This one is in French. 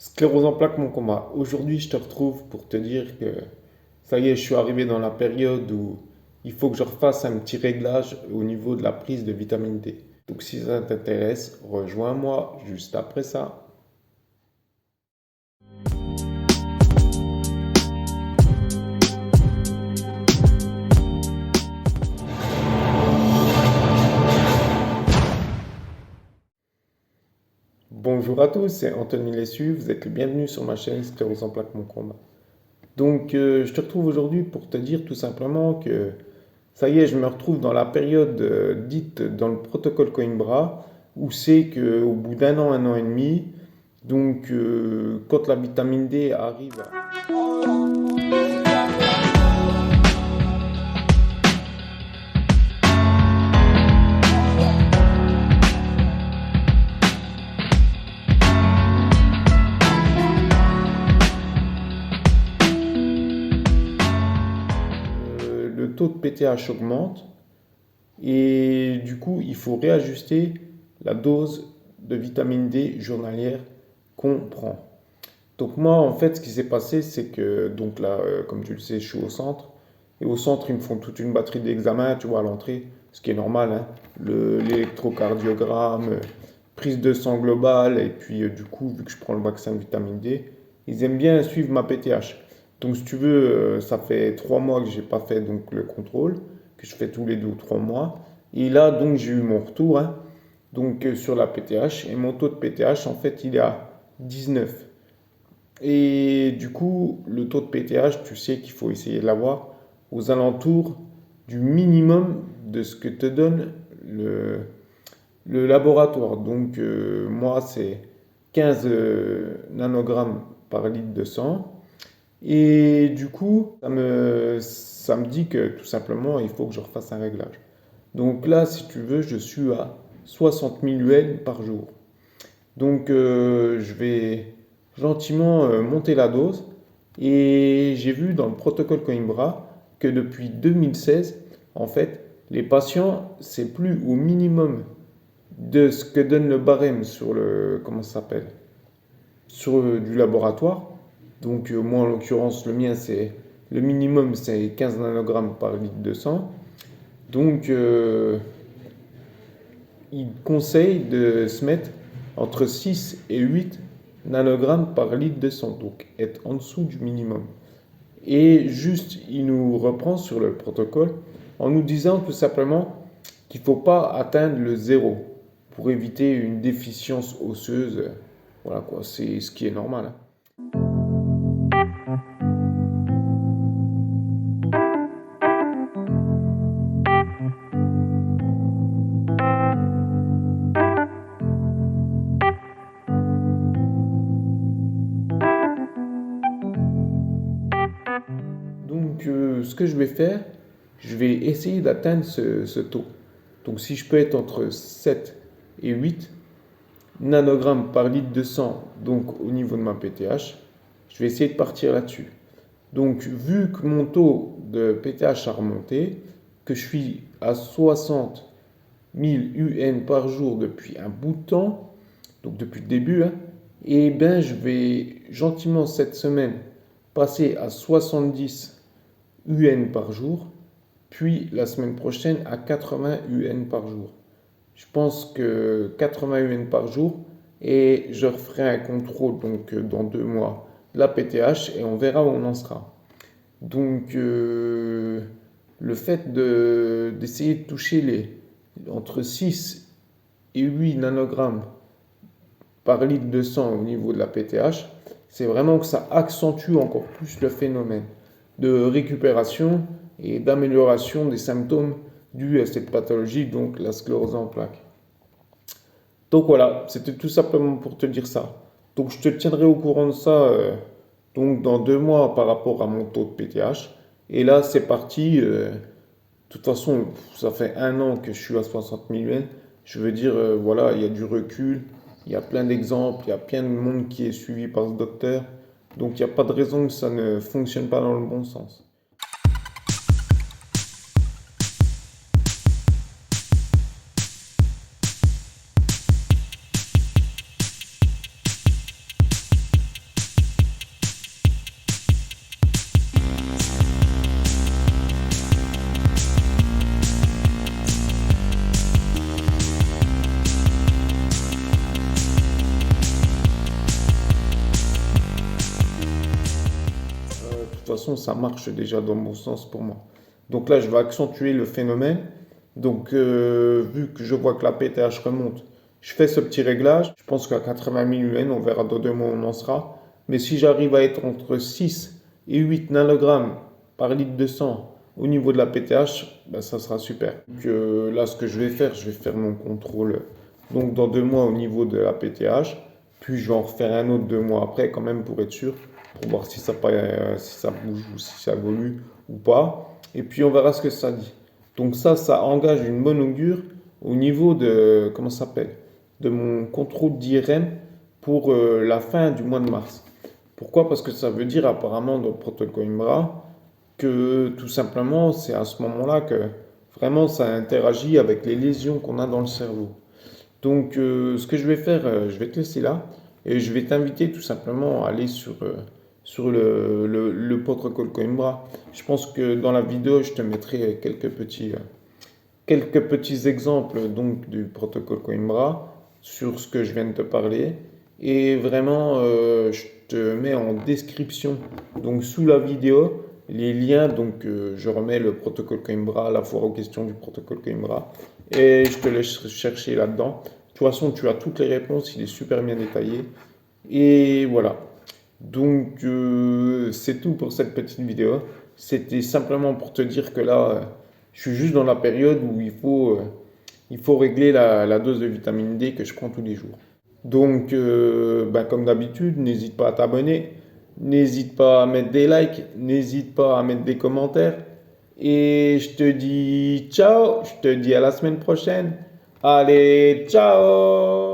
Sclérose en plaques, mon combat. Aujourd'hui, je te retrouve pour te dire que ça y est, je suis arrivé dans la période où il faut que je refasse un petit réglage au niveau de la prise de vitamine D. Donc, si ça t'intéresse, rejoins-moi juste après ça. Bonjour à tous, c'est Anthony Lessu. Vous êtes les bienvenus sur ma chaîne Sclérose en plaques, mon combat. Donc, je te retrouve aujourd'hui pour te dire tout simplement que ça y est, je me retrouve dans la période dite dans le protocole Coimbra, où c'est qu'au bout un an et demi, donc quand la vitamine D arrive, le taux de PTH augmente et du coup, il faut réajuster la dose de vitamine D journalière qu'on prend. Donc moi, en fait, ce qui s'est passé, c'est que, donc là, comme tu le sais, je suis au centre. Et au centre, ils me font toute une batterie d'examens, tu vois, à l'entrée, ce qui est normal, hein. L'électrocardiogramme, prise de sang globale, et puis du coup, vu que je prends le vaccin de vitamine D, ils aiment bien suivre ma PTH. Donc si tu veux, ça fait 3 mois que j'ai pas fait donc le contrôle, que je fais tous les 2 ou 3 mois. Et là, donc j'ai eu mon retour, hein, donc sur la PTH, et mon taux de PTH, en fait, il est à 19. Et du coup, le taux de PTH, tu sais qu'il faut essayer de l'avoir aux alentours du minimum de ce que te donne le laboratoire. Donc, moi, c'est 15 nanogrammes par litre de sang. Et du coup, ça me dit que tout simplement, il faut que je refasse un réglage. Donc là, si tu veux, je suis à 60 000 UN par jour. Donc, je vais gentiment monter la dose. Et j'ai vu dans le protocole Coimbra que depuis 2016, en fait, les patients, c'est plus au minimum de ce que donne le barème sur le, comment ça s'appelle, sur du laboratoire. Donc, moi, en l'occurrence, le mien, c'est le minimum, c'est 15 nanogrammes par litre de sang. Donc, il conseille de se mettre entre 6 et 8 nanogrammes par litre de sang, donc être en dessous du minimum. Et juste, il nous reprend sur le protocole en nous disant tout simplement qu'il ne faut pas atteindre le zéro pour éviter une déficience osseuse. Voilà quoi, c'est ce qui est normal, hein. Donc, ce que je vais faire, je vais essayer d'atteindre ce taux. Donc, si je peux être entre 7 et 8 nanogrammes par litre de sang, donc au niveau de ma PTH, je vais essayer de partir là-dessus. Donc, vu que mon taux de PTH a remonté, que je suis à 60 000 UN par jour depuis un bout de temps, donc depuis le début, hein, et ben je vais gentiment cette semaine passer à 70 UN par jour, puis la semaine prochaine à 80 UN par jour. Je pense que 80 UN par jour et je referai un contrôle donc dans 2 mois de la PTH et on verra où on en sera. Donc le fait d'essayer de toucher entre 6 et 8 nanogrammes par litre de sang au niveau de la PTH, c'est vraiment que ça accentue encore plus le phénomène de récupération et d'amélioration des symptômes dus à cette pathologie, donc la sclérose en plaques. Donc voilà, c'était tout simplement pour te dire ça. Donc je te tiendrai au courant de ça donc dans 2 mois par rapport à mon taux de PTH. Et là, c'est parti. De toute façon, ça fait un an que je suis à 60 000 yens. Je veux dire, voilà, il y a du recul, il y a plein d'exemples, il y a plein de monde qui est suivi par ce docteur. Donc il n'y a pas de raison que ça ne fonctionne pas dans le bon sens. toute façon, ça marche déjà dans mon sens pour moi. Donc là, je vais accentuer le phénomène. Donc, vu que je vois que la PTH remonte, je fais ce petit réglage. Je pense qu'à 80 000 UN, on verra dans 2 mois où on en sera. Mais si j'arrive à être entre 6 et 8 nanogrammes par litre de sang au niveau de la PTH, ben, ça sera super. Donc, là, ce que je vais faire mon contrôle donc dans 2 mois au niveau de la PTH. Puis je vais en refaire un autre 2 mois après quand même pour être sûr, pour voir si ça, si ça bouge ou si ça évolue ou pas. Et puis on verra ce que ça dit. Donc ça engage une bonne augure au niveau de, comment ça s'appelle, de mon contrôle d'IRM pour la fin du mois de mars. Pourquoi? Parce que ça veut dire apparemment dans le protocole Coimbra que tout simplement c'est à ce moment-là que vraiment ça interagit avec les lésions qu'on a dans le cerveau. Donc ce que je vais faire, je vais te laisser là et je vais t'inviter tout simplement à aller sur le protocole Coimbra. Je pense que dans la vidéo, je te mettrai quelques petits exemples donc, du protocole Coimbra sur ce que je viens de te parler. Et vraiment, je te mets en description, donc sous la vidéo, les liens. Donc, je remets le protocole Coimbra, la foire aux questions du protocole Coimbra. Et je te laisse chercher là-dedans. De toute façon, tu as toutes les réponses, il est super bien détaillé. Et voilà. Donc, c'est tout pour cette petite vidéo. C'était simplement pour te dire que là, je suis juste dans la période où il faut régler la dose de vitamine D que je prends tous les jours. Donc, ben, comme d'habitude, n'hésite pas à t'abonner, n'hésite pas à mettre des likes, n'hésite pas à mettre des commentaires. Et je te dis ciao, je te dis à la semaine prochaine. Allez, ciao!